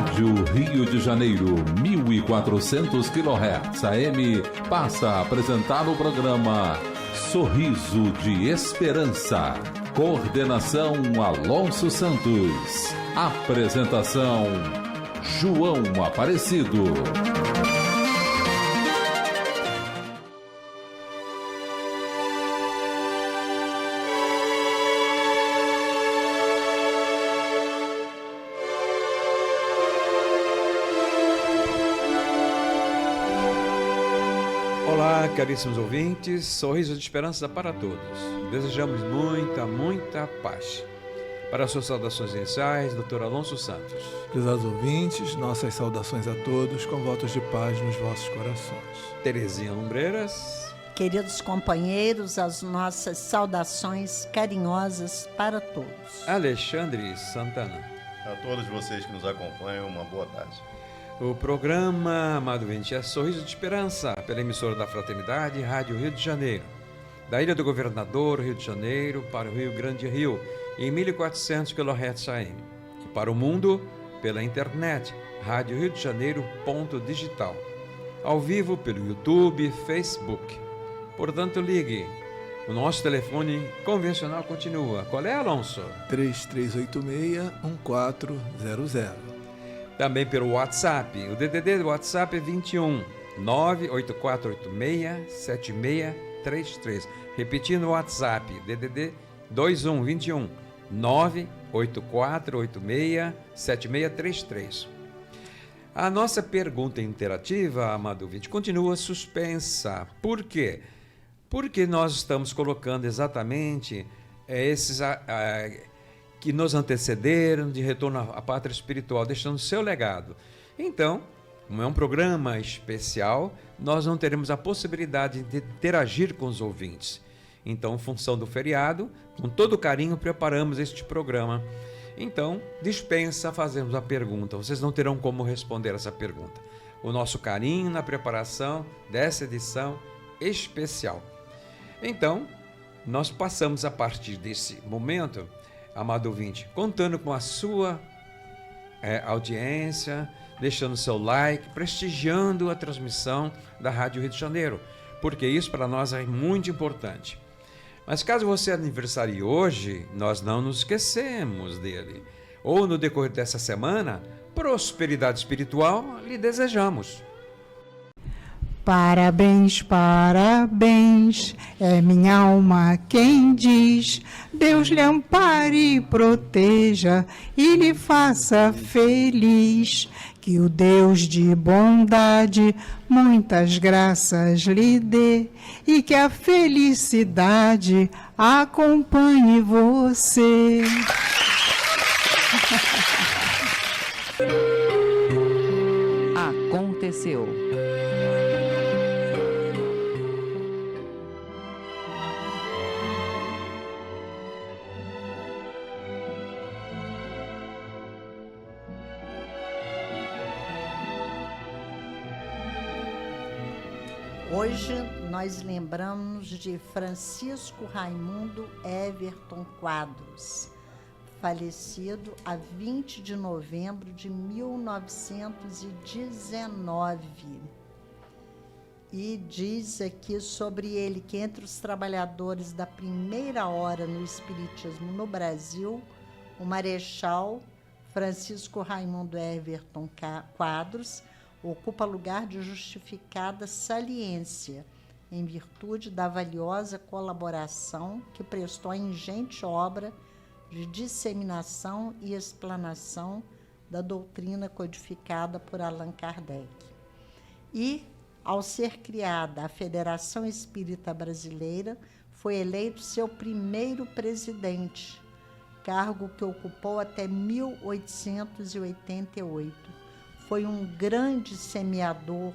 Rádio Rio de Janeiro, 1400 kHz AM, passa a apresentar o programa Sorriso de Esperança. Coordenação Alonso Santos. Apresentação João Aparecido. Olá, caríssimos ouvintes, sorriso de esperança para todos. Desejamos muita paz. Para as suas saudações iniciais, Dr. Alonso Santos. Prezados ouvintes, nossas saudações a todos, com votos de paz nos vossos corações. Terezinha Lumbreiras. Queridos companheiros, as nossas saudações carinhosas para todos. Alexandre Santana. A todos vocês que nos acompanham, uma boa tarde. O programa, amado ouvinte, é Sorriso de Esperança, pela emissora da Fraternidade, Rádio Rio de Janeiro. Da Ilha do Governador, Rio de Janeiro, para o Rio Grande Rio, em 1400 kHz AM. E para o mundo, pela internet, Rádio Rio de Janeiro.digital. Ao vivo pelo YouTube, Facebook. Portanto, ligue. O nosso telefone convencional continua. Qual é, Alonso? 3386-1400. Também pelo WhatsApp. O DDD do WhatsApp é 21 984867633. Repetindo o WhatsApp, DDD 21 984867633. A nossa pergunta interativa, amado ouvinte, continua suspensa. Por quê? Porque nós estamos colocando exatamente esses que nos antecederam de retorno à pátria espiritual, deixando seu legado. Então, como é um programa especial, nós não teremos a possibilidade de interagir com os ouvintes. Então, em função do feriado, com todo carinho, preparamos este programa. Então, dispensa fazermos a pergunta. Vocês não terão como responder essa pergunta. O nosso carinho na preparação dessa edição especial. Então, nós passamos a partir desse momento, amado ouvinte, contando com a sua audiência, deixando seu like, prestigiando a transmissão da Rádio Rio de Janeiro, porque isso para nós é muito importante. Mas caso você aniversarie hoje, nós não nos esquecemos dele. Ou no decorrer dessa semana, prosperidade espiritual lhe desejamos. Parabéns, parabéns, é minha alma quem diz. Deus lhe ampare e proteja e lhe faça feliz. Que o Deus de bondade muitas graças lhe dê e que a felicidade acompanhe você. Aconteceu. Hoje nós lembramos de Francisco Raimundo Everton Quadros, falecido a 20 de novembro de 1919. E diz aqui sobre ele que entre os trabalhadores da primeira hora no Espiritismo no Brasil, o Marechal Francisco Raimundo Everton Quadros ocupa lugar de justificada saliência, em virtude da valiosa colaboração que prestou à ingente obra de disseminação e explanação da doutrina codificada por Allan Kardec. E, ao ser criada a Federação Espírita Brasileira, foi eleito seu primeiro presidente, cargo que ocupou até 1888. Foi um grande semeador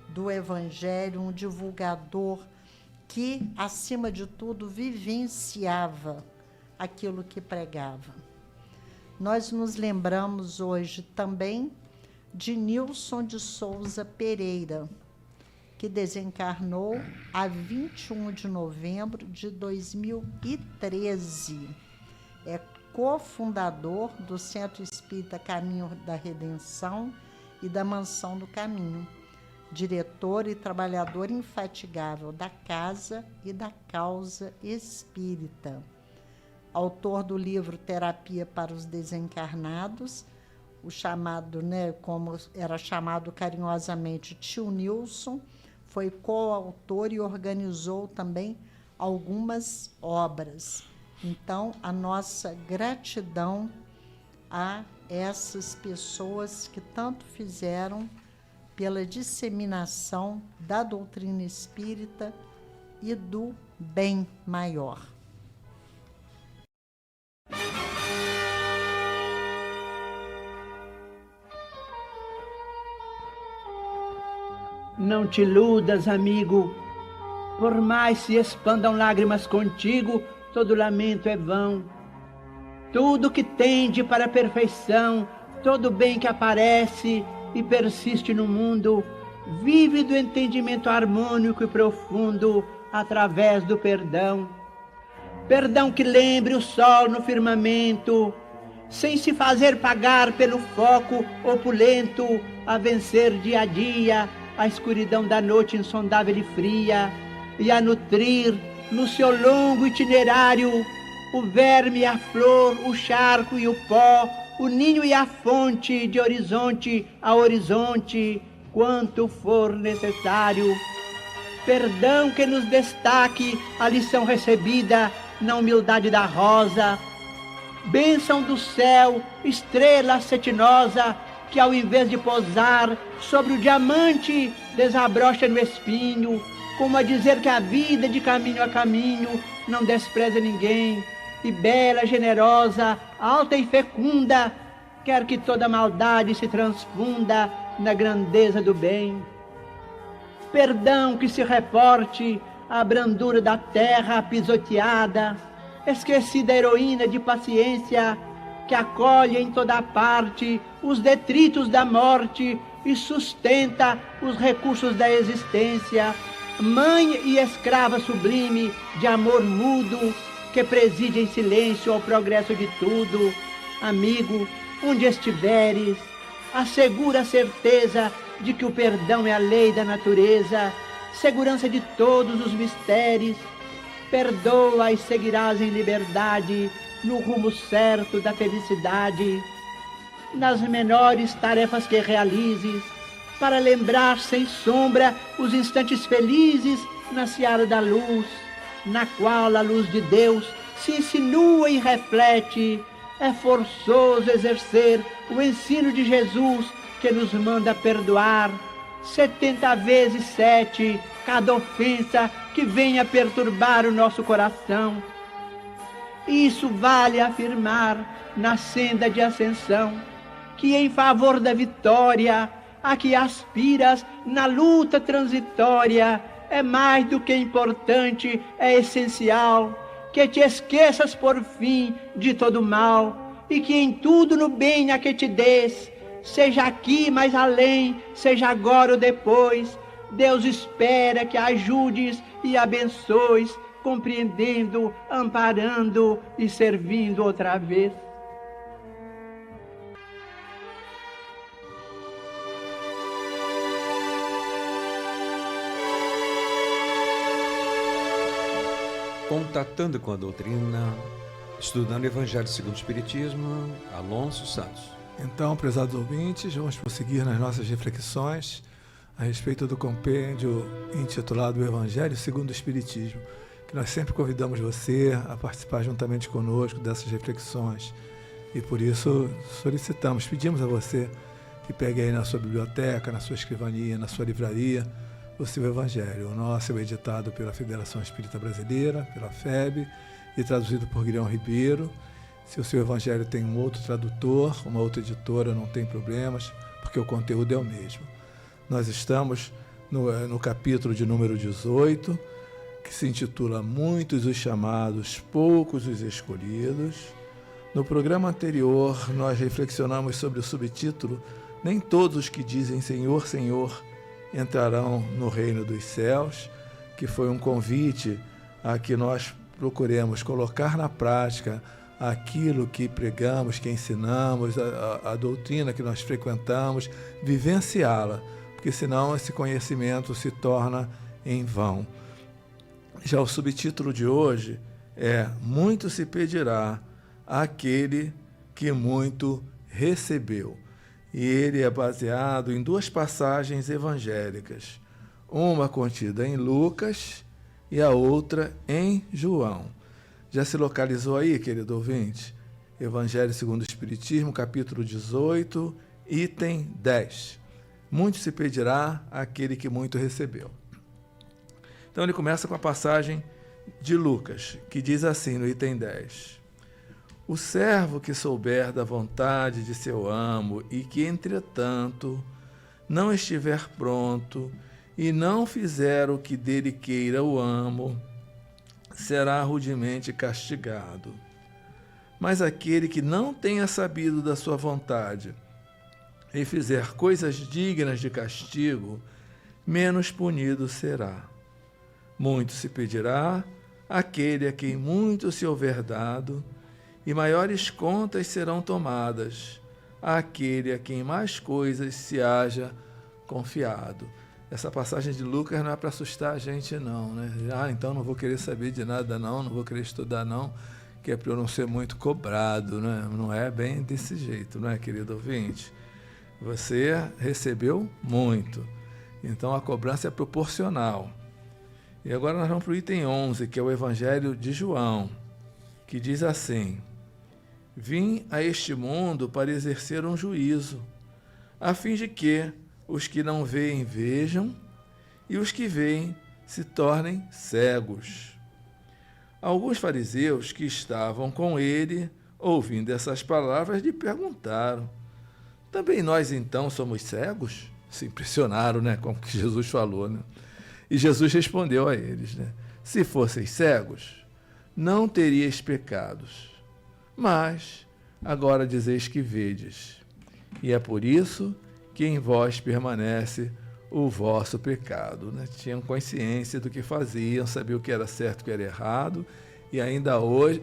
do Evangelho, um divulgador que, acima de tudo, vivenciava aquilo que pregava. Nós nos lembramos hoje também de Nilson de Souza Pereira, que desencarnou a 21 de novembro de 2013. cofundador do Centro Espírita Caminho da Redenção e da Mansão do Caminho, diretor e trabalhador infatigável da casa e da causa espírita. Autor do livro Terapia para os Desencarnados, o chamado, como era chamado carinhosamente Tio Nilson, foi coautor e organizou também algumas obras. Então, a nossa gratidão a essas pessoas que tanto fizeram pela disseminação da doutrina espírita e do bem maior. Não te iludas, amigo, por mais se expandam lágrimas contigo, todo lamento é vão. Tudo que tende para a perfeição, todo bem que aparece e persiste no mundo, vive do entendimento harmônico e profundo através do perdão. Perdão que lembre o sol no firmamento, sem se fazer pagar pelo foco opulento, a vencer dia a dia a escuridão da noite insondável e fria, e a nutrir no seu longo itinerário o verme e a flor, o charco e o pó, o ninho e a fonte, de horizonte a horizonte, quanto for necessário. Perdão que nos destaque a lição recebida na humildade da rosa, bênção do céu, estrela cetinosa, que ao invés de pousar sobre o diamante, desabrocha no espinho, como a dizer que a vida de caminho a caminho não despreza ninguém, e bela, generosa, alta e fecunda, quer que toda maldade se transfunda na grandeza do bem. Perdão que se reporte à brandura da terra pisoteada, esquecida heroína de paciência, que acolhe em toda parte os detritos da morte e sustenta os recursos da existência, mãe e escrava sublime de amor mudo, que preside em silêncio ao progresso de tudo. Amigo, onde estiveres, assegura a certeza de que o perdão é a lei da natureza, segurança de todos os mistérios. Perdoa e seguirás em liberdade, no rumo certo da felicidade. Nas menores tarefas que realizes, para lembrar sem sombra os instantes felizes na seara da luz, na qual a luz de Deus se insinua e reflete. É forçoso exercer o ensino de Jesus, que nos manda perdoar 70 vezes 7 cada ofensa que venha perturbar o nosso coração. Isso vale afirmar na senda de ascensão, que em favor da vitória a que aspiras na luta transitória é mais do que importante, é essencial, que te esqueças por fim de todo mal, e que em tudo no bem a que te des, seja aqui mais além, seja agora ou depois, Deus espera que ajudes e abençoes, compreendendo, amparando e servindo outra vez. Contatando com a doutrina, estudando o Evangelho segundo o Espiritismo, Alonso Santos. Então, prezados ouvintes, vamos prosseguir nas nossas reflexões a respeito do compêndio intitulado O Evangelho segundo o Espiritismo, que nós sempre convidamos você a participar juntamente conosco dessas reflexões. E por isso solicitamos, pedimos a você que pegue aí na sua biblioteca, na sua escrivania, na sua livraria, o seu Evangelho. O nosso é editado pela Federação Espírita Brasileira, pela FEB, e traduzido por Guilherme Ribeiro. Se o seu Evangelho tem um outro tradutor, uma outra editora, não tem problemas, porque o conteúdo é o mesmo. Nós estamos no capítulo de número 18, que se intitula Muitos os chamados, poucos os escolhidos. No programa anterior, nós reflexionamos sobre o subtítulo Nem todos os que dizem Senhor, Senhor entrarão no reino dos céus, que foi um convite a que nós procuremos colocar na prática aquilo que pregamos, que ensinamos, a doutrina que nós frequentamos, vivenciá-la, porque senão esse conhecimento se torna em vão. Já o subtítulo de hoje é muito se pedirá àquele que muito recebeu. E ele é baseado em duas passagens evangélicas, uma contida em Lucas e a outra em João. Já se localizou aí, querido ouvinte? Evangelho segundo o Espiritismo, capítulo 18, item 10. Muito se pedirá àquele que muito recebeu. Então ele começa com a passagem de Lucas, que diz assim no item 10. O servo que souber da vontade de seu amo e que, entretanto, não estiver pronto e não fizer o que dele queira o amo, será rudemente castigado. Mas aquele que não tenha sabido da sua vontade e fizer coisas dignas de castigo, menos punido será. Muito se pedirá àquele a quem muito se houver dado, e maiores contas serão tomadas àquele a quem mais coisas se haja confiado. Essa passagem de Lucas não é para assustar a gente, não, né? Então não vou querer saber de nada, não vou querer estudar, não, que é para eu não ser muito cobrado, né? Não é bem desse jeito, não é, querido ouvinte? Você recebeu muito, então a cobrança é proporcional. E agora nós vamos para o item 11, que é o Evangelho de João, que diz assim: Vim a este mundo para exercer um juízo, a fim de que os que não veem vejam, e os que veem se tornem cegos. Alguns fariseus que estavam com ele, ouvindo essas palavras, lhe perguntaram: também nós então somos cegos? Se impressionaram, né, com o que Jesus falou, né? E Jesus respondeu a eles, né? Se fosseis cegos, não teríeis pecados, mas agora dizeis que vedes, e é por isso que em vós permanece o vosso pecado, né? Tinham consciência do que faziam, sabiam o que era certo e o que era errado, e ainda hoje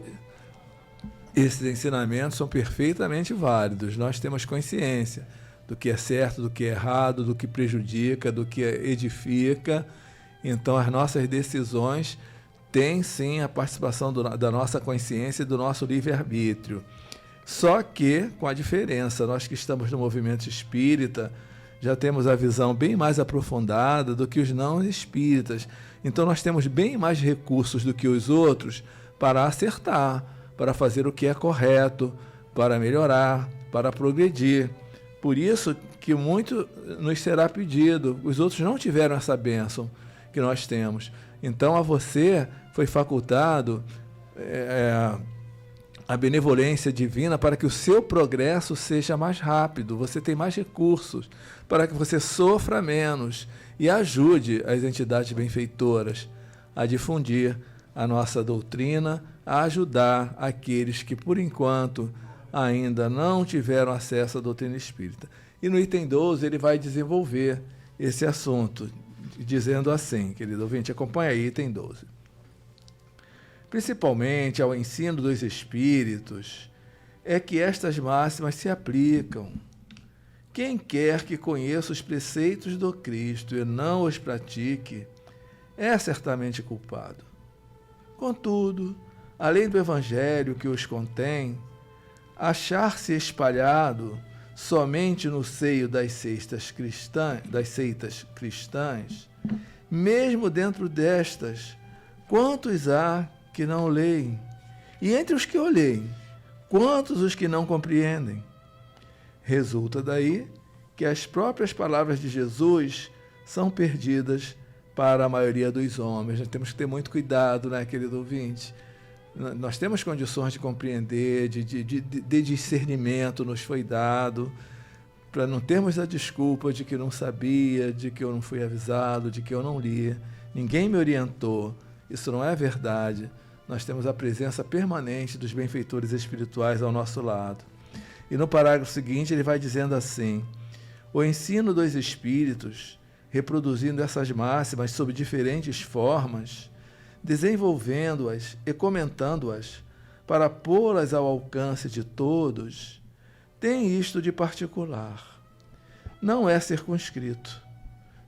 esses ensinamentos são perfeitamente válidos. Nós temos consciência do que é certo, do que é errado, do que prejudica, do que edifica. Então, as nossas decisões têm, sim, a participação da nossa consciência e do nosso livre-arbítrio. Só que, com a diferença, nós que estamos no movimento espírita, já temos a visão bem mais aprofundada do que os não espíritas. Então, nós temos bem mais recursos do que os outros para acertar, para fazer o que é correto, para melhorar, para progredir. Por isso que muito nos será pedido. Os outros não tiveram essa bênção que nós temos. Então, a você foi facultado a benevolência divina para que o seu progresso seja mais rápido. Você tem mais recursos para que você sofra menos e ajude as entidades benfeitoras a difundir a nossa doutrina, a ajudar aqueles que, por enquanto, ainda não tiveram acesso à doutrina espírita. E no item 12 ele vai desenvolver esse assunto, dizendo assim, querido ouvinte, acompanha aí, item 12. Principalmente ao ensino dos espíritos, é que estas máximas se aplicam. Quem quer que conheça os preceitos do Cristo e não os pratique, é certamente culpado. Contudo, além do Evangelho que os contém, achar-se espalhado somente no seio das seitas cristãs, mesmo dentro destas, quantos há que não leem? E entre os que o leem, quantos os que não compreendem? Resulta daí que as próprias palavras de Jesus são perdidas para a maioria dos homens. Nós temos que ter muito cuidado, né, querido ouvinte? Nós temos condições de compreender, de discernimento nos foi dado, para não termos a desculpa de que não sabia, de que eu não fui avisado, de que eu não li. Ninguém me orientou. Isso não é verdade. Nós temos a presença permanente dos benfeitores espirituais ao nosso lado. E no parágrafo seguinte ele vai dizendo assim: o ensino dos espíritos, reproduzindo essas máximas sob diferentes formas, desenvolvendo-as e comentando-as, para pô-las ao alcance de todos, tem isto de particular: não é circunscrito.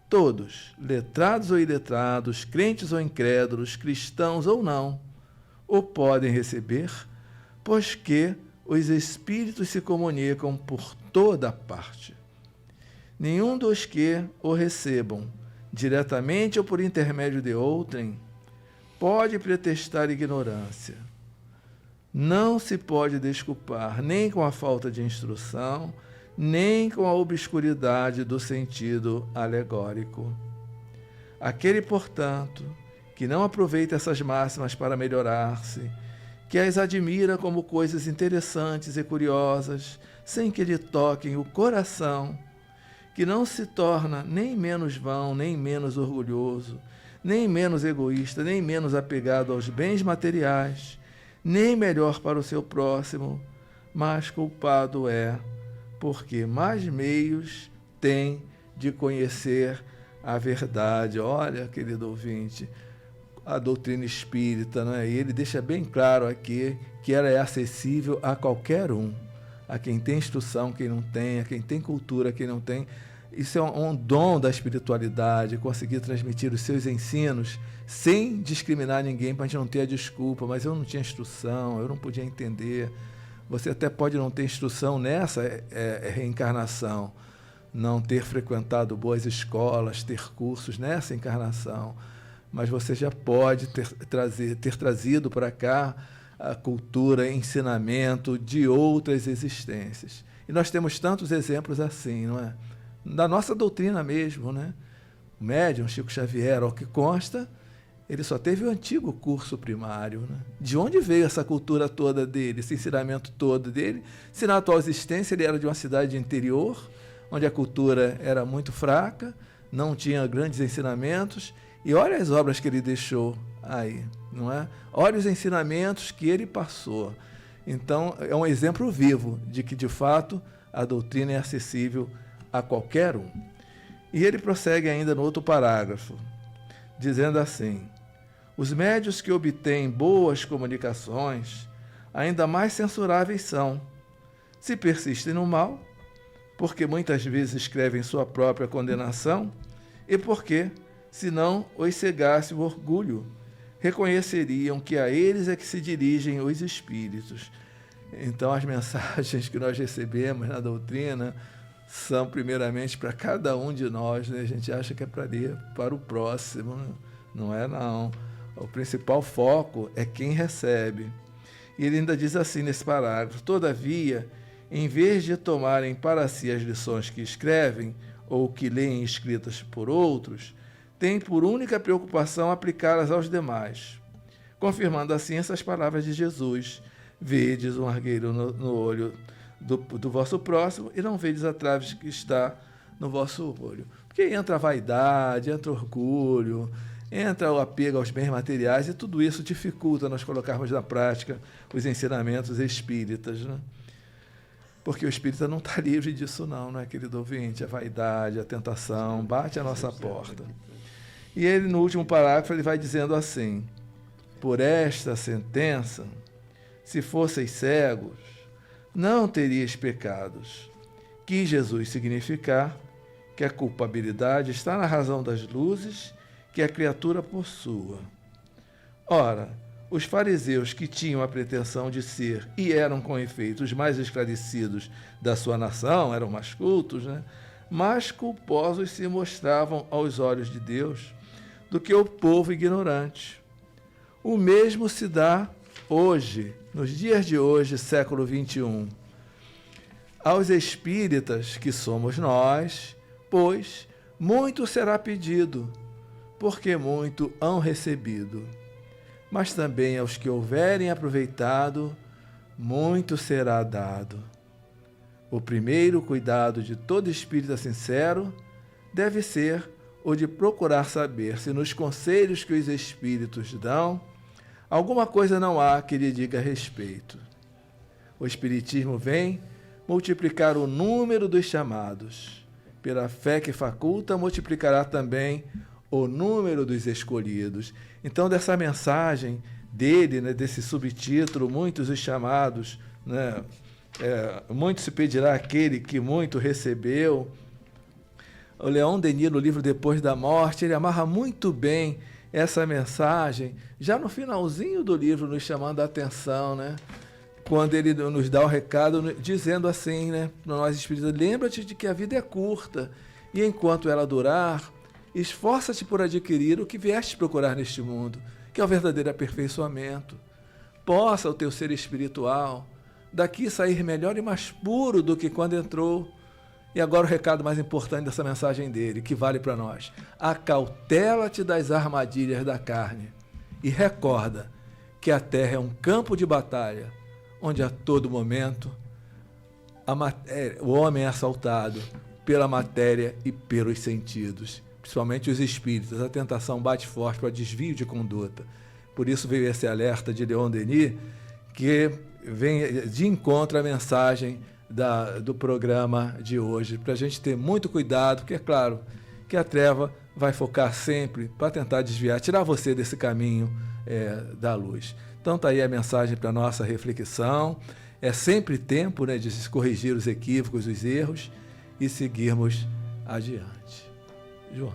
Todos, letrados ou iletrados, crentes ou incrédulos, cristãos ou não, o podem receber, pois que os Espíritos se comunicam por toda parte. Nenhum dos que o recebam, diretamente ou por intermédio de outrem, pode pretextar ignorância. Não se pode desculpar nem com a falta de instrução, nem com a obscuridade do sentido alegórico. Aquele, portanto, que não aproveita essas máximas para melhorar-se, que as admira como coisas interessantes e curiosas, sem que lhe toquem o coração, que não se torna nem menos vão, nem menos orgulhoso, nem menos egoísta, nem menos apegado aos bens materiais, nem melhor para o seu próximo, mas culpado é, porque mais meios tem de conhecer a verdade. Olha, querido ouvinte, a doutrina espírita, não é? E ele deixa bem claro aqui que ela é acessível a qualquer um, a quem tem instrução, quem não tem, a quem tem cultura, quem não tem. Isso é um dom da espiritualidade, conseguir transmitir os seus ensinos sem discriminar ninguém, para a gente não ter a desculpa, mas eu não tinha instrução, eu não podia entender. Você até pode não ter instrução nessa reencarnação, não ter frequentado boas escolas, ter cursos nessa encarnação, mas você já pode ter trazido para cá a cultura, ensinamento de outras existências. E nós temos tantos exemplos assim, não é? Da nossa doutrina mesmo, né? O médium Chico Xavier, ao que consta, ele só teve o antigo curso primário, né? De onde veio essa cultura toda dele, esse ensinamento todo dele? Se na atual existência ele era de uma cidade interior, onde a cultura era muito fraca, não tinha grandes ensinamentos, e olha as obras que ele deixou aí, não é? Olha os ensinamentos que ele passou. Então, é um exemplo vivo de que, de fato, a doutrina é acessível a qualquer um. E ele prossegue ainda no outro parágrafo, dizendo assim: os médios que obtêm boas comunicações, ainda mais censuráveis são, se persistem no mal, porque muitas vezes escrevem sua própria condenação, e porque, se não os cegasse o orgulho, reconheceriam que a eles é que se dirigem os espíritos. Então, as mensagens que nós recebemos na doutrina são primeiramente para cada um de nós, né? A gente acha que é para o próximo, né? Não é não. O principal foco é quem recebe. E ele ainda diz assim nesse parágrafo: todavia, em vez de tomarem para si as lições que escrevem ou que leem escritas por outros, têm por única preocupação aplicá-las aos demais, confirmando assim essas palavras de Jesus: vedes um argueiro no olho do vosso próximo e não vedes a trave que está no vosso olho. Porque entra a vaidade, entra o orgulho, entra o apego aos bens materiais, e tudo isso dificulta nós colocarmos na prática os ensinamentos espíritas, né? Porque o espírita não está livre disso não é, querido ouvinte? A vaidade, a tentação bate à nossa porta. E ele, no último parágrafo, ele vai dizendo assim: por esta sentença, se fosseis cegos, não teríeis pecados. Quis Jesus significar que a culpabilidade está na razão das luzes que a criatura possua. Ora, os fariseus, que tinham a pretensão de ser, e eram com efeito os mais esclarecidos da sua nação, eram mais cultos, né? Mais culposos se mostravam aos olhos de Deus do que o povo ignorante. O mesmo se dá hoje, nos dias de hoje, século XXI, aos espíritas, que somos nós, pois muito será pedido, porque muito hão recebido. Mas também aos que houverem aproveitado, muito será dado. O primeiro cuidado de todo espírita sincero deve ser o de procurar saber se nos conselhos que os espíritos dão, alguma coisa não há que lhe diga respeito. O espiritismo vem multiplicar o número dos chamados. Pela fé que faculta, multiplicará também o número dos escolhidos. Então, dessa mensagem dele, né, desse subtítulo, muitos os chamados, né, muito se pedirá àquele que muito recebeu. O Leon Denis, no livro Depois da Morte, ele amarra muito bem essa mensagem, já no finalzinho do livro, nos chamando a atenção, né? Quando ele nos dá o recado, dizendo assim, né, para nós espíritas: lembra-te de que a vida é curta, e enquanto ela durar, esforça-te por adquirir o que vieste procurar neste mundo, que é o verdadeiro aperfeiçoamento. Possa o teu ser espiritual daqui sair melhor e mais puro do que quando entrou. E agora o recado mais importante dessa mensagem dele, que vale para nós: acautela-te das armadilhas da carne e recorda que a terra é um campo de batalha, onde a todo momento o homem é assaltado pela matéria e pelos sentidos, principalmente os espíritos. A tentação bate forte para desvio de conduta. Por isso veio esse alerta de Leon Denis, que vem de encontro à mensagem do programa de hoje, para a gente ter muito cuidado, porque é claro que a treva vai focar sempre para tentar desviar, tirar você desse caminho da luz. Então está aí a mensagem para a nossa reflexão. É sempre tempo, né, de se corrigir os equívocos, os erros e seguirmos adiante. João.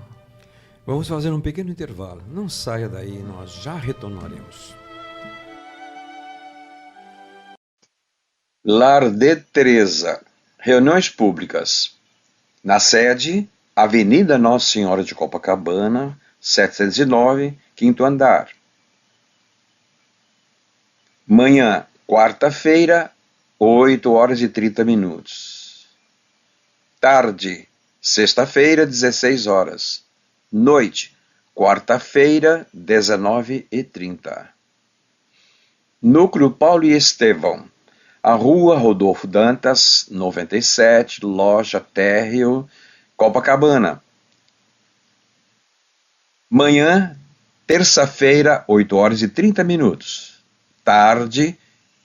Vamos fazer um pequeno intervalo. Não saia daí, nós já retornaremos. Lar de Teresa. Reuniões públicas. Na sede, Avenida Nossa Senhora de Copacabana, 709, quinto andar. Manhã, quarta-feira, 8h30. Tarde, sexta-feira, 16h. Noite, quarta-feira, 19h30. Núcleo Paulo e Estevão. A Rua Rodolfo Dantas, 97, Loja Térreo, Copacabana. Manhã, terça-feira, 8h30. Tarde,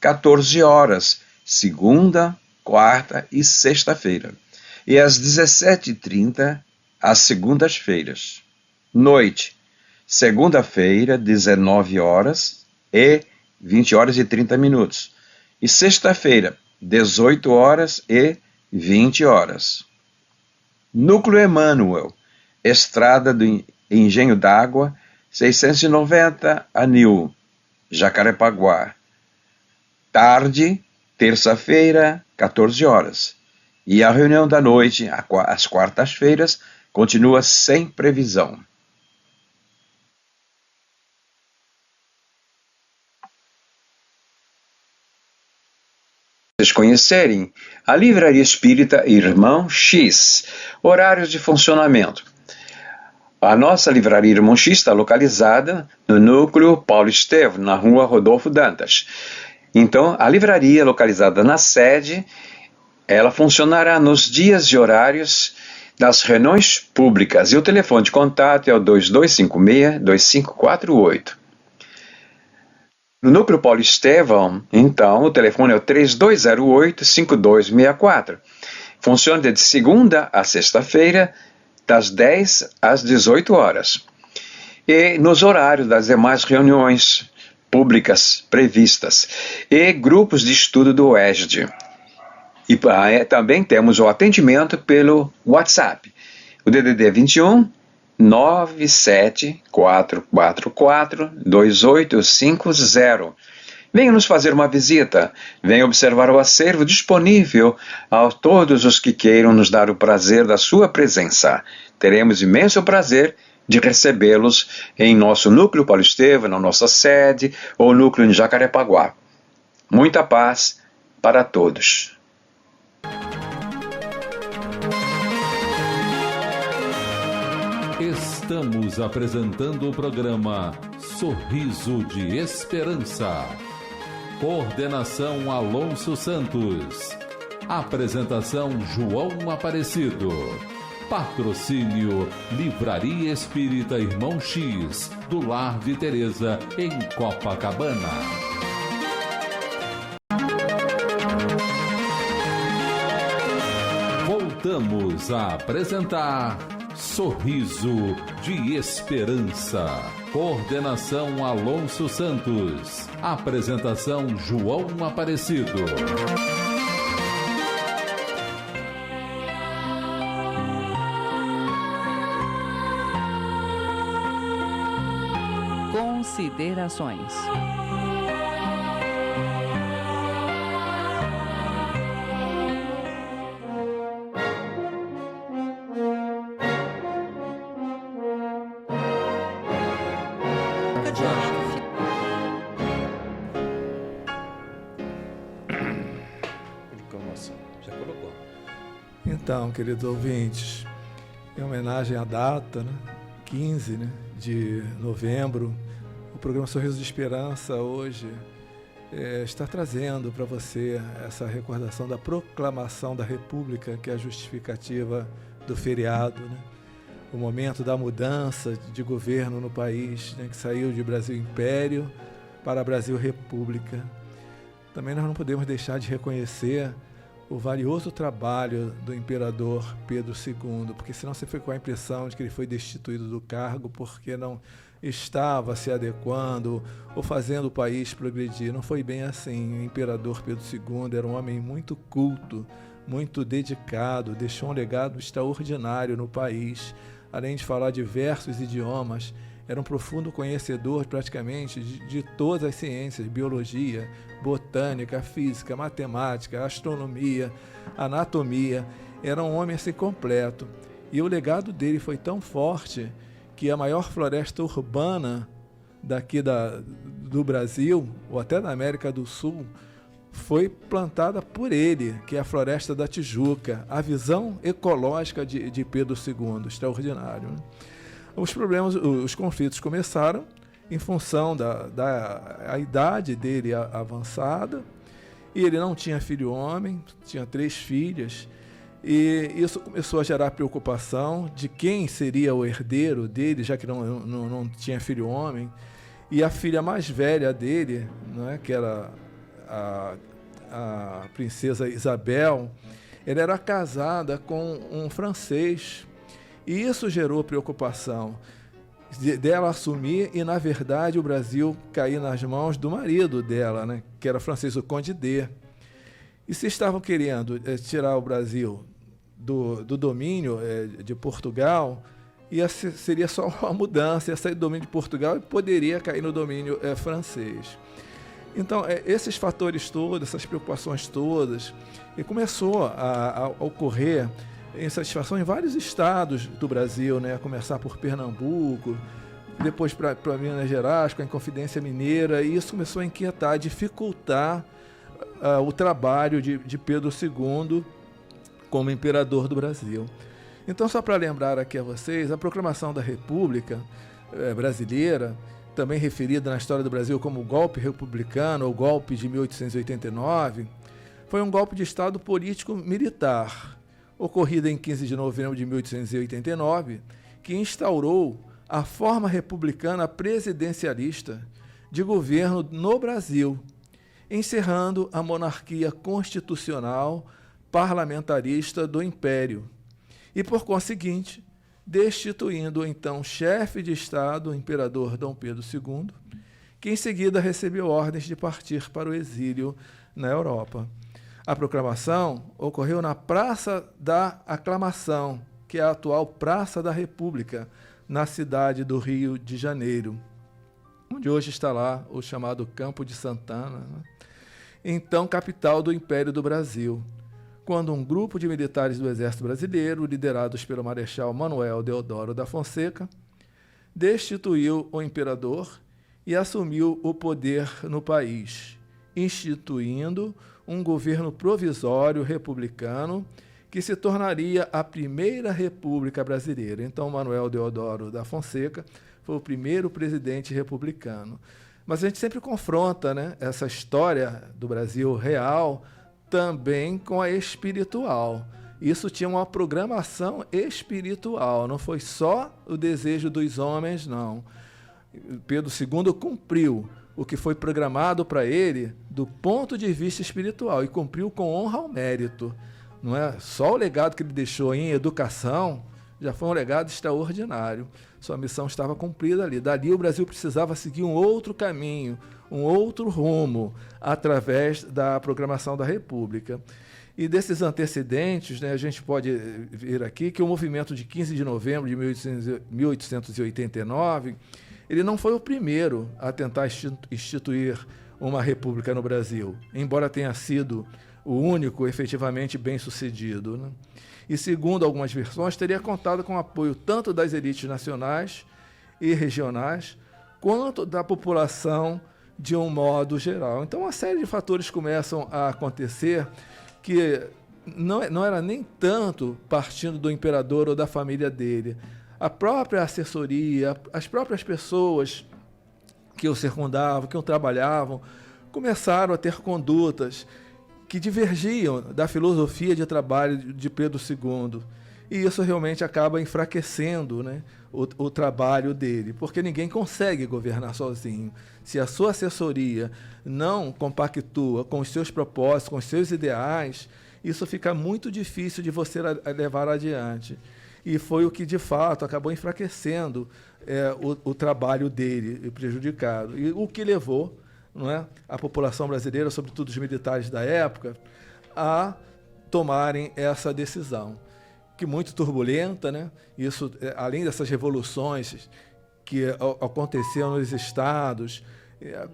14h, segunda, quarta e sexta-feira. E às 17h30, às segundas-feiras. Noite, segunda-feira, 19h e 20h30. E sexta-feira, 18h e 20h. Núcleo Emmanuel, Estrada do Engenho d'Água, 690, Anil, Jacarepaguá. Tarde, terça-feira, 14h. E a reunião da noite, às quartas-feiras, continua sem previsão. Vocês conhecerem a Livraria Espírita Irmão X. Horários de funcionamento. A nossa Livraria Irmão X está localizada no núcleo Paulo Estevão, na Rua Rodolfo Dantas. Então, a livraria localizada na sede, ela funcionará nos dias e horários das reuniões públicas. E o telefone de contato é o 2256-2548. No núcleo Paulo Estevão, então, o telefone é o 3208-5264. Funciona de segunda a sexta-feira, das 10 às 18h. E nos horários das demais reuniões públicas previstas. E grupos de estudo do UESD. E também temos o atendimento pelo WhatsApp. O DDD 21 974442850. Venha nos fazer uma visita, venha observar o acervo disponível a todos os que queiram nos dar o prazer da sua presença. Teremos imenso prazer de recebê-los em nosso núcleo Paulo Estevão, na nossa sede ou núcleo em Jacarepaguá. Muita paz para todos. Estamos apresentando o programa Sorriso de Esperança. Coordenação Alonso Santos. Apresentação João Aparecido. Patrocínio Livraria Espírita Irmão X, do Lar de Teresa, em Copacabana. Voltamos a apresentar Sorriso de Esperança. Coordenação Alonso Santos. Apresentação João Aparecido. Considerações. Já colocou. Então, queridos ouvintes, em homenagem à data, 15, de novembro, o programa Sorriso de Esperança hoje está trazendo para você essa recordação da proclamação da República, que é a justificativa do feriado, o momento da mudança de governo no país, que saiu de Brasil Império para Brasil República. Também nós não podemos deixar de reconhecer o valioso trabalho do imperador Pedro II, porque senão você foi com a impressão de que ele foi destituído do cargo porque não estava se adequando ou fazendo o país progredir. Não foi bem assim. O imperador Pedro II era um homem muito culto, muito dedicado, deixou um legado extraordinário no país. Além de falar diversos idiomas, era um profundo conhecedor praticamente de todas as ciências, biologia, botânica, física, matemática, astronomia, anatomia. Era um homem assim completo. E o legado dele foi tão forte que a maior floresta urbana daqui do Brasil, ou até da América do Sul, foi plantada por ele, que é a Floresta da Tijuca. A visão ecológica de Pedro II, extraordinário. Os conflitos começaram em função da idade dele avançada, e ele não tinha filho homem, tinha 3 filhas, e isso começou a gerar preocupação de quem seria o herdeiro dele, já que não tinha filho homem. E a filha mais velha dele, que era a princesa Isabel, ela era casada com um francês, e isso gerou preocupação dela assumir e, na verdade, o Brasil cair nas mãos do marido dela, que era francês, o Conde D. E se estavam querendo tirar o Brasil do domínio de Portugal, seria só uma mudança, ia sair do domínio de Portugal e poderia cair no domínio francês. Então, esses fatores todos, essas preocupações todas, e começou a ocorrer insatisfação em vários estados do Brasil, a começar por Pernambuco, depois para Minas Gerais, com a Inconfidência Mineira, e isso começou a inquietar, a dificultar o trabalho de Pedro II como imperador do Brasil. Então, só para lembrar aqui a vocês, a proclamação da República Brasileira, também referida na história do Brasil como golpe republicano ou golpe de 1889, foi um golpe de Estado político-militar, ocorrido em 15 de novembro de 1889, que instaurou a forma republicana presidencialista de governo no Brasil, encerrando a monarquia constitucional parlamentarista do Império e, por conseguinte, destituindo o então chefe de Estado, o imperador Dom Pedro II, que em seguida recebeu ordens de partir para o exílio na Europa. A proclamação ocorreu na Praça da Aclamação, que é a atual Praça da República, na cidade do Rio de Janeiro, onde hoje está lá o chamado Campo de Santana, então capital do Império do Brasil, quando um grupo de militares do Exército Brasileiro, liderados pelo Marechal Manuel Deodoro da Fonseca, destituiu o imperador e assumiu o poder no país, instituindo um governo provisório republicano que se tornaria a primeira República Brasileira. Então, Manuel Deodoro da Fonseca foi o primeiro presidente republicano. Mas a gente sempre confronta, essa história do Brasil real também com a espiritual. Isso tinha uma programação espiritual, não foi só o desejo dos homens, não. Pedro II cumpriu o que foi programado para ele do ponto de vista espiritual e cumpriu com honra ao mérito. Não é só o legado que ele deixou em educação, já foi um legado extraordinário. Sua missão estava cumprida ali. Dali o Brasil precisava seguir um outro caminho, um outro rumo, através da proclamação da República. E desses antecedentes, né, a gente pode ver aqui que o movimento de 15 de novembro de 1889, ele não foi o primeiro a tentar instituir uma república no Brasil, embora tenha sido o único efetivamente bem-sucedido, né? E, segundo algumas versões, teria contado com o apoio tanto das elites nacionais e regionais, quanto da população de um modo geral. Então, uma série de fatores começam a acontecer que não era nem tanto partindo do imperador ou da família dele. A própria assessoria, as próprias pessoas que o circundavam, que o trabalhavam, começaram a ter condutas que divergiam da filosofia de trabalho de Pedro II. E isso realmente acaba enfraquecendo, né, o trabalho dele, porque ninguém consegue governar sozinho. Se a sua assessoria não compactua com os seus propósitos, com os seus ideais, isso fica muito difícil de você levar adiante. E foi o que, de fato, acabou enfraquecendo o trabalho dele, prejudicado. E o que levou, não é, a população brasileira, sobretudo os militares da época, a tomarem essa decisão, que muito turbulenta, né? Isso, além dessas revoluções que aconteciam nos estados,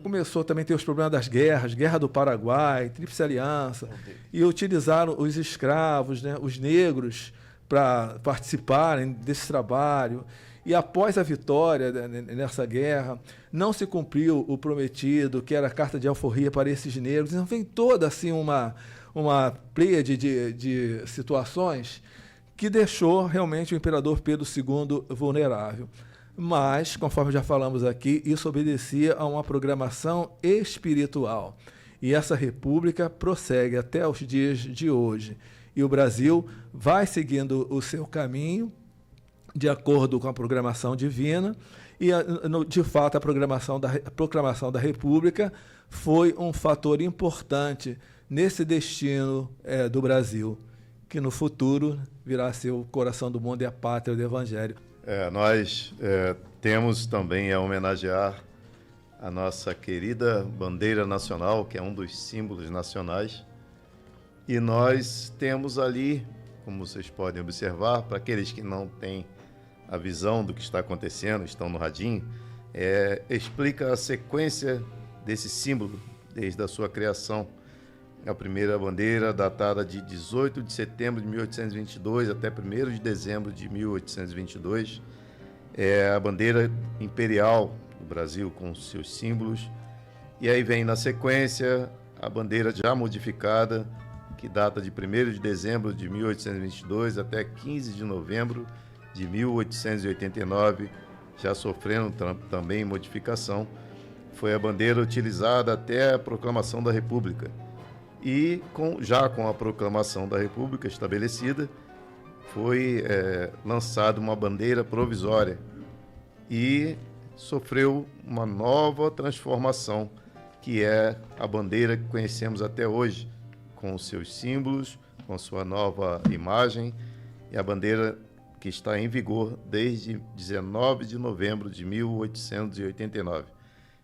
começou também a ter os problemas das guerras, Guerra do Paraguai, Tríplice Aliança, e utilizaram os escravos, né, os negros, para participarem desse trabalho. E após a vitória nessa guerra, não se cumpriu o prometido, que era a carta de alforria para esses negros. Então vem toda assim uma pleiade de situações que deixou realmente o imperador Pedro II vulnerável. Mas, conforme já falamos aqui, isso obedecia a uma programação espiritual. E essa república prossegue até os dias de hoje. E o Brasil vai seguindo o seu caminho de acordo com a programação divina, e, de fato, a proclamação da República foi um fator importante nesse destino do Brasil, que no futuro virá a ser o coração do mundo e a pátria do Evangelho. Nós temos também a homenagear a nossa querida bandeira nacional, que é um dos símbolos nacionais, e nós temos ali, como vocês podem observar, para aqueles que não têm a visão do que está acontecendo, estão no radinho, explica a sequência desse símbolo desde a sua criação. A primeira bandeira, datada de 18 de setembro de 1822 até 1º de dezembro de 1822, é a bandeira imperial do Brasil, com seus símbolos. E aí vem na sequência a bandeira já modificada, que data de 1º de dezembro de 1822 até 15 de novembro de 1889, já sofrendo também modificação. Foi a bandeira utilizada até a proclamação da República. E já com a proclamação da República estabelecida, foi lançada uma bandeira provisória e sofreu uma nova transformação, que é a bandeira que conhecemos até hoje, com os seus símbolos, com sua nova imagem, e a bandeira que está em vigor desde 19 de novembro de 1889.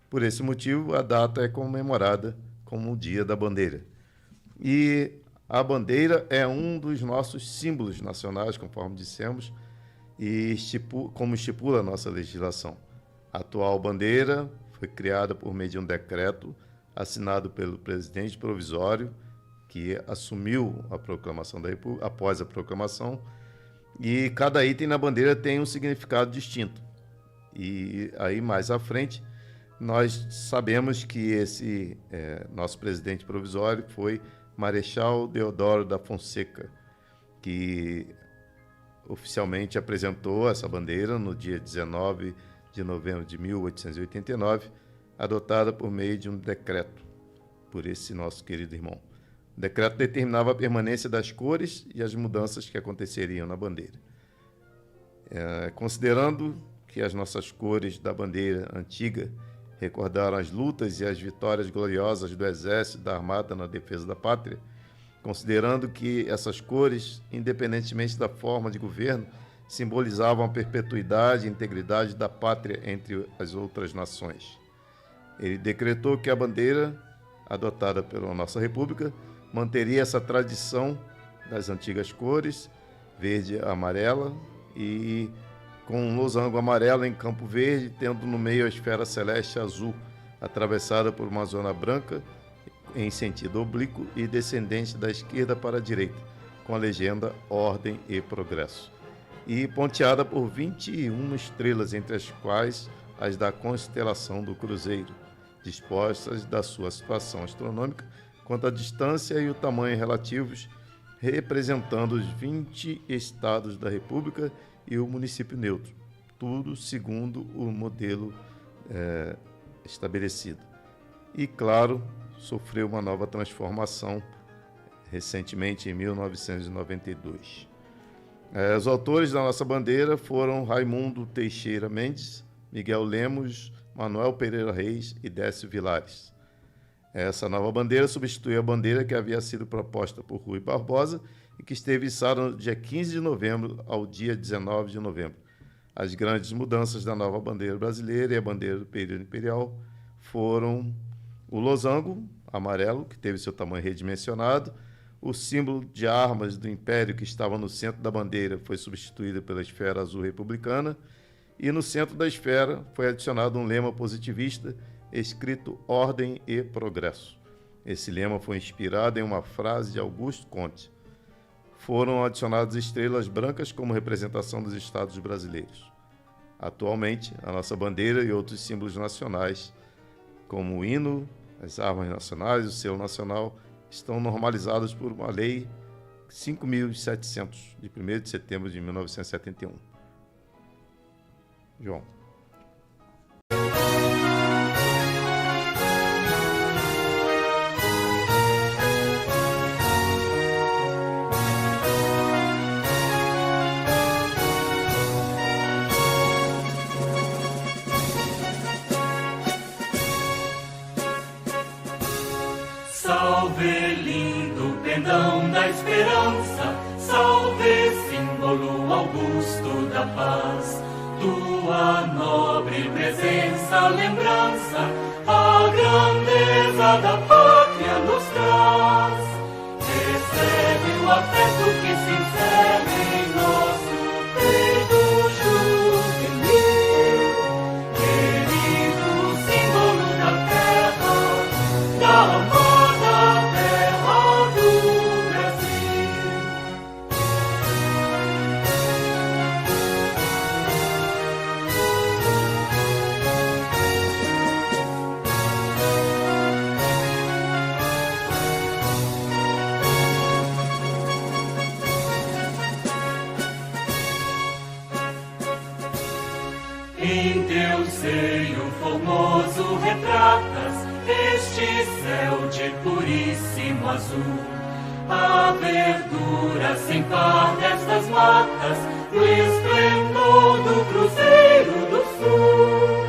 Por esse motivo, a data é comemorada como o Dia da Bandeira. E a bandeira é um dos nossos símbolos nacionais, conforme dissemos, e como estipula a nossa legislação. A atual bandeira foi criada por meio de um decreto assinado pelo presidente provisório, que assumiu a proclamação da República, após a proclamação, e cada item na bandeira tem um significado distinto. E aí, mais à frente, nós sabemos que esse nosso presidente provisório foi Marechal Deodoro da Fonseca, que oficialmente apresentou essa bandeira no dia 19 de novembro de 1889, adotada por meio de um decreto, por esse nosso querido irmão. O decreto determinava a permanência das cores e as mudanças que aconteceriam na bandeira. Considerando que as nossas cores da bandeira antiga recordaram as lutas e as vitórias gloriosas do Exército e da Armada na defesa da pátria, considerando que essas cores, independentemente da forma de governo, simbolizavam a perpetuidade e integridade da pátria entre as outras nações. Ele decretou que a bandeira, adotada pela nossa República, manteria essa tradição das antigas cores, verde e amarela, e com um losango amarelo em campo verde, tendo no meio a esfera celeste azul, atravessada por uma zona branca em sentido oblíquo e descendente da esquerda para a direita, com a legenda Ordem e Progresso, e ponteada por 21 estrelas, entre as quais as da constelação do Cruzeiro, dispostas da sua situação astronômica quanto à distância e o tamanho relativos, representando os 20 estados da República e o município neutro, tudo segundo o modelo estabelecido. E, claro, sofreu uma nova transformação recentemente, em 1992. Os autores da nossa bandeira foram Raimundo Teixeira Mendes, Miguel Lemos, Manuel Pereira Reis e Décio Vilares. Essa nova bandeira substitui a bandeira que havia sido proposta por Rui Barbosa e que esteve içada no dia 15 de novembro ao dia 19 de novembro. As grandes mudanças da nova bandeira brasileira e a bandeira do período imperial foram o losango amarelo, que teve seu tamanho redimensionado, o símbolo de armas do Império que estava no centro da bandeira foi substituído pela esfera azul republicana, e no centro da esfera foi adicionado um lema positivista escrito Ordem e Progresso. Esse lema foi inspirado em uma frase de Auguste Comte. Foram adicionadas estrelas brancas como representação dos estados brasileiros. Atualmente, a nossa bandeira e outros símbolos nacionais, como o hino, as armas nacionais e o selo nacional, estão normalizados por uma lei 5.700, de 1º de setembro de 1971. João. Salve, lindo pendão da esperança, salve, símbolo augusto da paz. Tua nobre presença, lembrança, a grandeza da pátria nos traz. Recebe o afeto que se encerra em nosso peito juvenil, querido símbolo da terra, da amada terra do Brasil. Em teu seio formoso retratas este céu de puríssimo azul, a verdura sem par destas matas, no esplendor do Cruzeiro do Sul.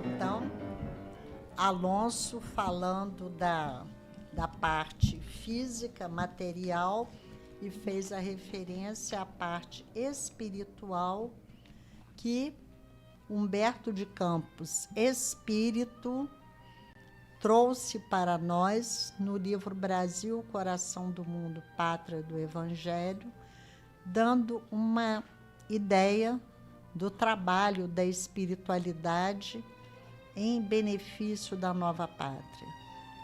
Então, Alonso falando da parte física, material, e fez a referência à parte espiritual que Humberto de Campos, espírito, trouxe para nós no livro Brasil, Coração do Mundo, Pátria do Evangelho, dando uma ideia do trabalho da espiritualidade em benefício da nova pátria.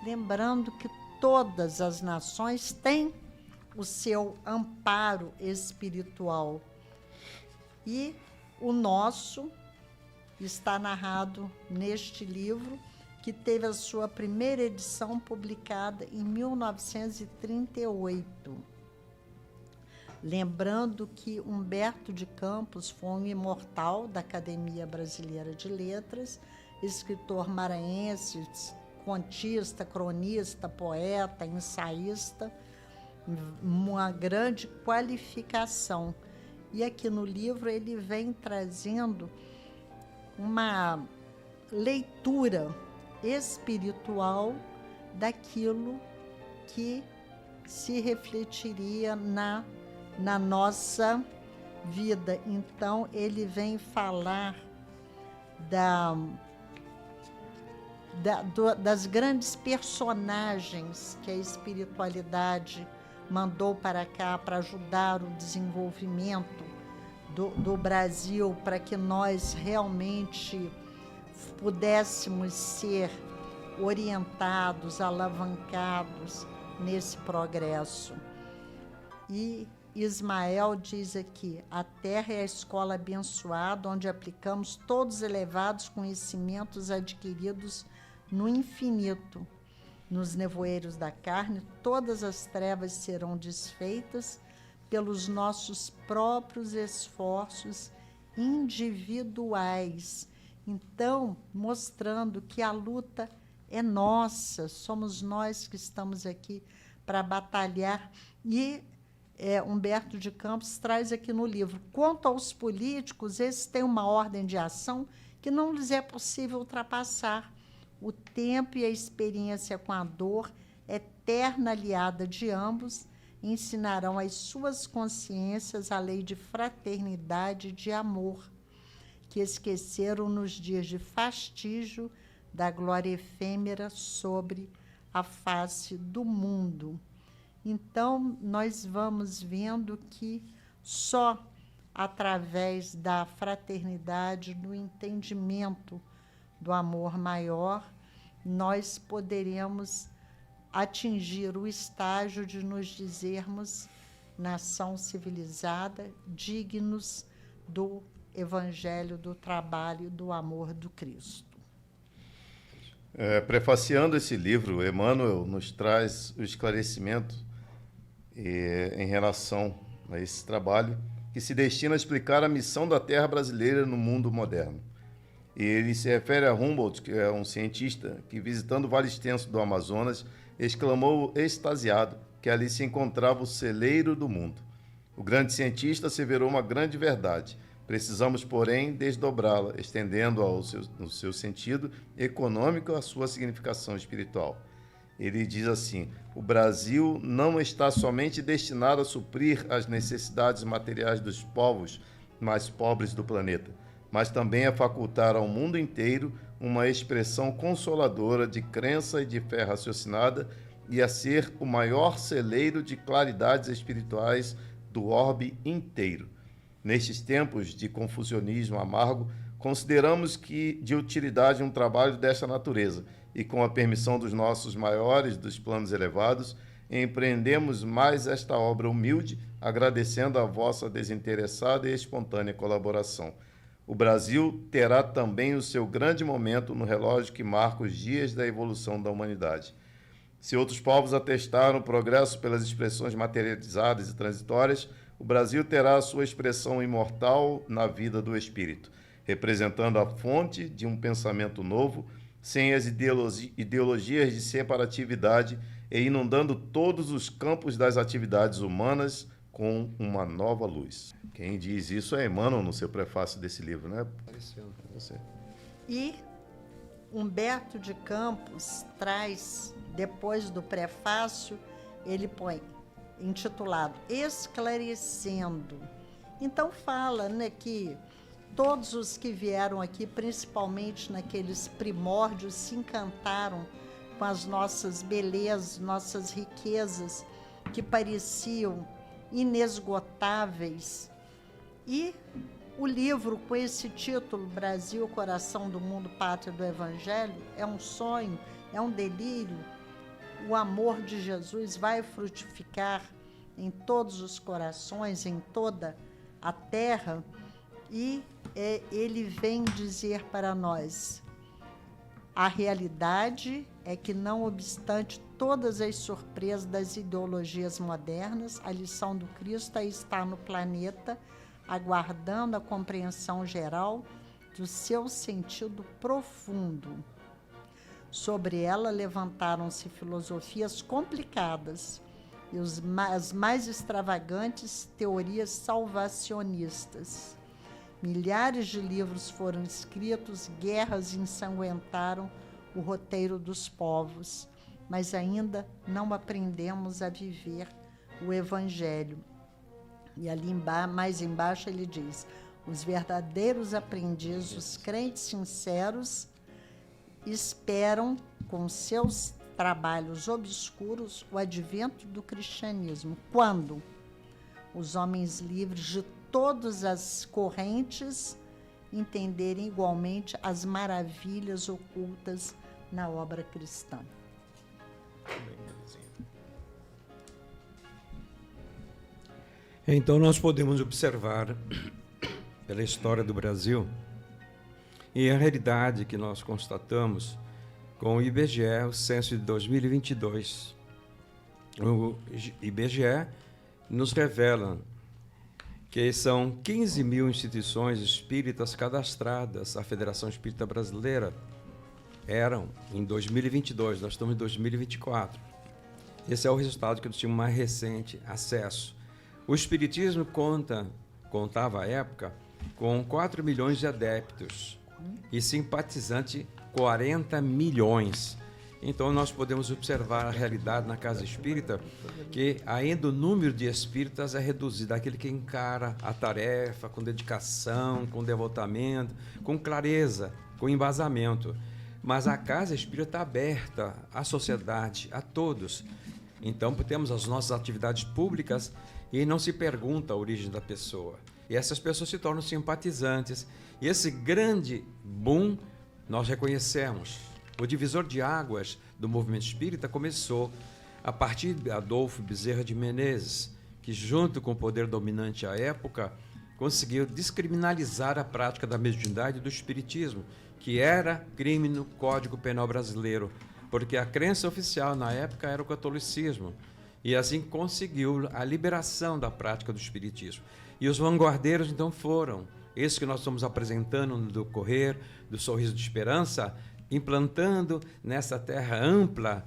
Lembrando que todas as nações têm o seu amparo espiritual. E o nosso está narrado neste livro, que teve a sua primeira edição publicada em 1938. Lembrando que Humberto de Campos foi um imortal da Academia Brasileira de Letras, escritor maranhense, contista, cronista, poeta, ensaísta, uma grande qualificação. E aqui no livro ele vem trazendo leitura espiritual daquilo que se refletiria na nossa vida. Então, ele vem falar das grandes personagens que a espiritualidade mandou para cá para ajudar o desenvolvimento do Brasil, para que nós realmente pudéssemos ser orientados, alavancados nesse progresso. E Ismael diz aqui: a terra é a escola abençoada, onde aplicamos todos os elevados conhecimentos adquiridos no infinito. Nos nevoeiros da carne, todas as trevas serão desfeitas pelos nossos próprios esforços individuais. Então, mostrando que a luta é nossa, somos nós que estamos aqui para batalhar. E Humberto de Campos traz aqui no livro: quanto aos políticos, esses têm uma ordem de ação que não lhes é possível ultrapassar. O tempo e a experiência com a dor, eterna aliada de ambos, ensinarão às suas consciências a lei de fraternidade e de amor, que esqueceram nos dias de fastígio da glória efêmera sobre a face do mundo. Então, nós vamos vendo que só através da fraternidade, do entendimento do amor maior, nós poderemos atingir o estágio de nos dizermos nação civilizada, dignos do Evangelho, do trabalho, do amor do Cristo. Prefaciando esse livro, Emmanuel nos traz o esclarecimento em relação a esse trabalho que se destina a explicar a missão da terra brasileira no mundo moderno. E ele se refere a Humboldt, que é um cientista que, visitando o vale extenso do Amazonas, exclamou extasiado que ali se encontrava o celeiro do mundo. O grande cientista asseverou uma grande verdade: precisamos, porém, desdobrá-la, estendendo-a no seu sentido econômico a sua significação espiritual. Ele diz assim: o Brasil não está somente destinado a suprir as necessidades materiais dos povos mais pobres do planeta, mas também a facultar ao mundo inteiro uma expressão consoladora de crença e de fé raciocinada e a ser o maior celeiro de claridades espirituais do orbe inteiro. Nestes tempos de confucionismo amargo, consideramos que de utilidade um trabalho desta natureza e, com a permissão dos nossos maiores dos planos elevados, empreendemos mais esta obra humilde, agradecendo a vossa desinteressada e espontânea colaboração. O Brasil terá também o seu grande momento no relógio que marca os dias da evolução da humanidade. Se outros povos atestaram o progresso pelas expressões materializadas e transitórias, o Brasil terá a sua expressão imortal na vida do espírito, representando a fonte de um pensamento novo, sem as ideologias de separatividade e inundando todos os campos das atividades humanas com uma nova luz. Quem diz isso é Emmanuel no seu prefácio desse livro, né? Você. E Humberto de Campos traz, depois do prefácio, ele põe, intitulado Esclarecendo. Então fala, né, que todos os que vieram aqui, principalmente naqueles primórdios, se encantaram com as nossas belezas, nossas riquezas, que pareciam inesgotáveis. E o livro com esse título, Brasil, Coração do Mundo, Pátria do Evangelho, é um sonho, é um delírio. O amor de Jesus vai frutificar em todos os corações, em toda a terra, e ele vem dizer para nós: a realidade é que, não obstante todas as surpresas das ideologias modernas, a lição do Cristo está no planeta, aguardando a compreensão geral do seu sentido profundo. Sobre ela levantaram-se filosofias complicadas e as mais extravagantes teorias salvacionistas. Milhares de livros foram escritos, guerras ensanguentaram o roteiro dos povos, mas ainda não aprendemos a viver o Evangelho. E ali mais embaixo ele diz: os verdadeiros aprendizes, os crentes sinceros, esperam com seus trabalhos obscuros o advento do cristianismo, quando os homens livres de todas as correntes entenderem igualmente as maravilhas ocultas na obra cristã. Então nós podemos observar pela história do Brasil e a realidade que nós constatamos com o IBGE, o censo de 2022. O IBGE nos revela que são 15 mil instituições espíritas cadastradas à Federação Espírita Brasileira. Eram em 2022, nós estamos em 2024. Esse é o resultado que eu tive mais recente acesso. O Espiritismo contava à época com 4 milhões de adeptos e simpatizante 40 milhões. Então nós podemos observar a realidade na casa espírita, que ainda o número de espíritas é reduzido, aquele que encara a tarefa com dedicação, com devotamento, com clareza, com embasamento. Mas a casa espírita está aberta à sociedade, a todos. Então temos as nossas atividades públicas e não se pergunta a origem da pessoa. E essas pessoas se tornam simpatizantes. E esse grande boom nós reconhecemos. O divisor de águas do movimento espírita começou a partir de Adolfo Bezerra de Menezes, que junto com o poder dominante à época, conseguiu descriminalizar a prática da mediunidade e do espiritismo, que era crime no Código Penal brasileiro, porque a crença oficial na época era o catolicismo, e assim conseguiu a liberação da prática do espiritismo. E os vanguardeiros então foram, esses que nós estamos apresentando no decorrer do Sorriso de Esperança, implantando nessa terra ampla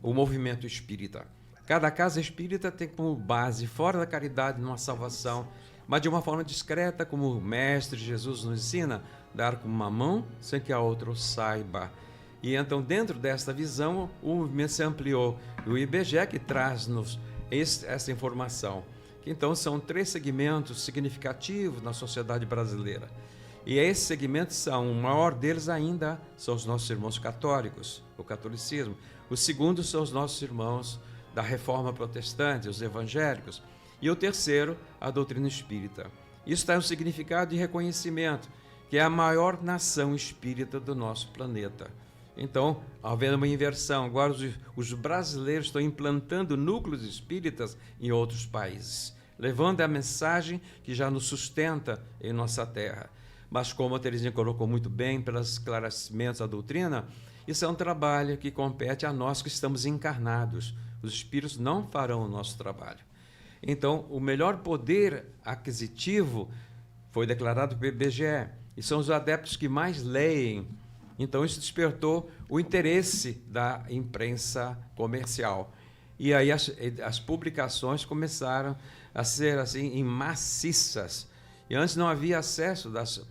o movimento espírita. Cada casa espírita tem como base, fora da caridade, uma salvação, mas de uma forma discreta, como o Mestre Jesus nos ensina, dar com uma mão sem que a outra o saiba. E então, dentro desta visão, o movimento se ampliou. O IBGE que traz-nos essa informação. Que então são 3 segmentos significativos na sociedade brasileira. E esses segmentos são, o maior deles ainda são os nossos irmãos católicos, o catolicismo. O segundo são os nossos irmãos da Reforma Protestante, os evangélicos. E o terceiro, a doutrina espírita. Isso tem um significado de reconhecimento, que é a maior nação espírita do nosso planeta. Então, havendo uma inversão, agora os brasileiros estão implantando núcleos espíritas em outros países, levando a mensagem que já nos sustenta em nossa terra. Mas como a Teresinha colocou muito bem, pelos esclarecimentos da doutrina, isso é um trabalho que compete a nós que estamos encarnados. Os espíritos não farão o nosso trabalho. Então, o melhor poder aquisitivo foi declarado pelo IBGE, e são os adeptos que mais leem. Então, isso despertou o interesse da imprensa comercial. E aí as publicações começaram a ser assim, em maciças. E antes não havia acesso das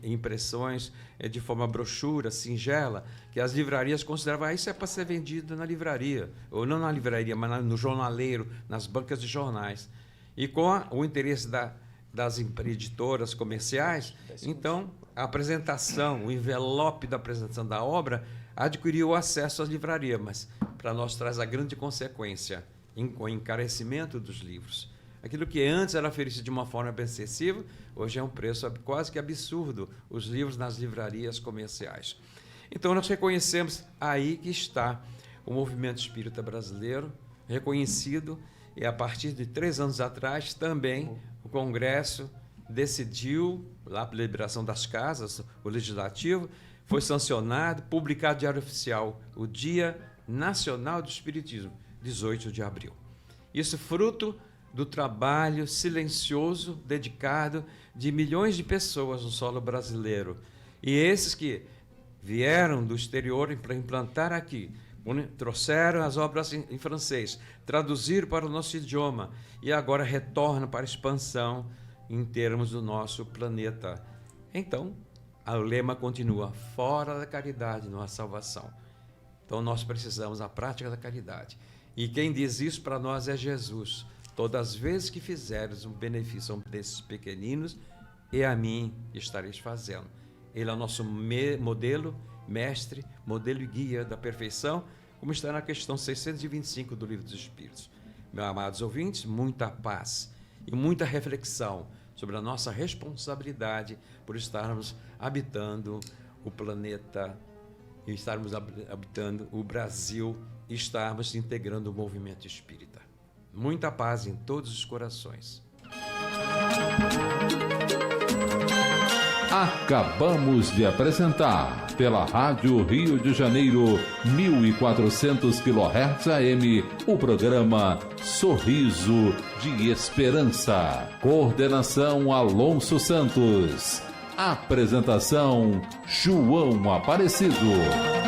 impressões de forma brochura, singela, que as livrarias consideravam isso é para ser vendido na livraria, ou não na livraria, mas no jornaleiro, nas bancas de jornais. E com o interesse das editoras comerciais, então a apresentação, o envelope da apresentação da obra adquiriu acesso às livrarias, mas para nós traz a grande consequência, o encarecimento dos livros. Aquilo que antes era oferecido de uma forma bem acessível, hoje é um preço quase que absurdo, os livros nas livrarias comerciais. Então, nós reconhecemos aí que está o movimento espírita brasileiro, reconhecido, e a partir de 3 anos atrás, também o Congresso decidiu, lá pela liberação das casas, o Legislativo, foi sancionado, publicado no Diário Oficial, o Dia Nacional do Espiritismo, 18 de abril. Isso fruto do trabalho silencioso, dedicado de milhões de pessoas no solo brasileiro. E esses que vieram do exterior para implantar aqui, trouxeram as obras em francês, traduziram para o nosso idioma e agora retornam para a expansão em termos do nosso planeta. Então, o lema continua: fora da caridade não há salvação. Então, nós precisamos da prática da caridade. E quem diz isso para nós é Jesus. Todas as vezes que fizeres um benefício a um desses pequeninos, e a mim estareis fazendo. Ele é o nosso modelo, mestre, modelo e guia da perfeição, como está na questão 625 do Livro dos Espíritos. Meus amados ouvintes, muita paz e muita reflexão sobre a nossa responsabilidade por estarmos habitando o planeta, e estarmos habitando o Brasil, e estarmos integrando o movimento espírita. Muita paz em todos os corações. Acabamos de apresentar, pela Rádio Rio de Janeiro, 1400 kHz AM, o programa Sorriso de Esperança. Coordenação Alonso Santos. Apresentação João Aparecido.